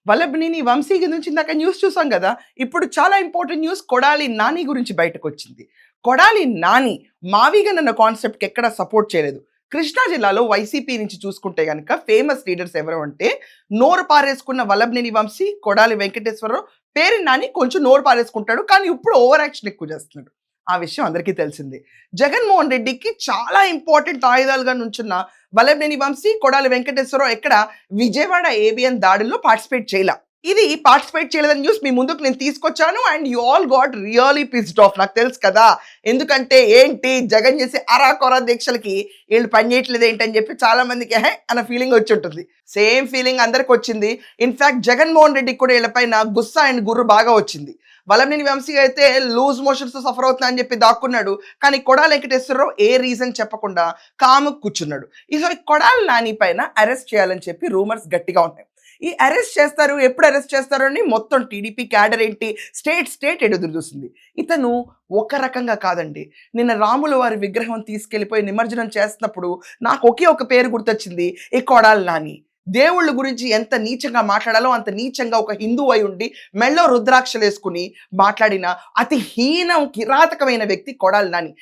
వల్లభనేని వంశీ గురించి ఇందాక న్యూస్ చూసాం గదా! ఇప్పుడు చాలా ఇంపార్టెంట్ న్యూస్ కొడాలి నాని గురించి బయటకొచ్చింది. కొడాలి నాని 'మావిగన్' అన్న కాన్సెప్ట్‌కి ఎక్కడ సపోర్ట్ చేయలేదు. కృష్ణా జిల్లాలో వైసీపీ నుంచి చూసుకుంటే గనక ఫేమస్ లీడర్స్ ఎవరు అంటే నోరు పారేసుకున్న వల్లభనేని వంశీ, కొడాలి వెంకటేశ్వరరావు, పేరిని నాని కొంచెం నోరు పారేసుకుంటాడు. కానీ ఇప్పుడు ఓవర్ యాక్షన్ ఎక్కువ చేస్తున్నాడు. ఆ విషయం అందరికీ తెలిసిందే. జగన్మోహన్ రెడ్డికి చాలా ఇంపార్టెంట్ ఆయుధాలుగా నుంచున్న వల్లభనేని వంశీ, కొడాలి వెంకటేశ్వరరావు ఎక్కడ విజయవాడ ఏబిఎన్ దాడుల్లో పార్టిసిపేట్ చేయలా. ఇది పార్టిసిపేట్ చేయలేదని న్యూస్ మీ ముందుకు నేను తీసుకొచ్చాను. And you all got really pissed off. నాకు తెలుసు కదా! ఎందుకంటే ఏంటి జగన్ చేసే అరాకొరా దీక్షలకి ఈళ్ళు పని చేయట్లేదు ఏంటని చెప్పి చాలా మందికి అన్న ఫీలింగ్ వచ్చి ఉంటుంది. సేమ్ ఫీలింగ్ అందరికి వచ్చింది. ఇన్‌ఫాక్ట్ జగన్మోహన్ రెడ్డికి కూడా ఈళ్ళపైన గుస్సా అండ్ గుర్రు బాగా వచ్చింది. వల్లభనేని వంశీ అయితే లూజ్ మోషన్స్ సఫర్ అవుతున్నా అని చెప్పి దాక్కున్నాడు. కానీ కొడాలి వెంకటేశ్వరరావు ఏ రీజన్ చెప్పకుండా కామ్‌గా కూర్చున్నాడు. ఈసారి కొడాలి నాని పైన అరెస్ట్ చేయాలని చెప్పి రూమర్స్ గట్టిగా ఉన్నాయి. ఈ అరెస్ట్ చేస్తారు, ఎప్పుడు అరెస్ట్ చేస్తారు అని మొత్తం టీడీపీ క్యాడర్ ఏంటి స్టేట్ ఎదురు చూస్తుంది. ఇతను ఒక రకంగా కాదండి. నిన్న రాముల వారి విగ్రహం తీసుకెళ్ళిపోయి నిమజ్జనం చేస్తున్నప్పుడు నాకు ఒకే ఒక పేరు గుర్తొచ్చింది. ఈ కొడాలి నాని. దేవుళ్ళ గురించి ఎంత నీచంగా మాట్లాడాలో అంత నీచంగా ఒక హిందువు అయి ఉండి మెడలో రుద్రాక్షలేసుకుని మాట్లాడిన అతి హీనం కిరాతకమైన వ్యక్తి కొడాలి నాని.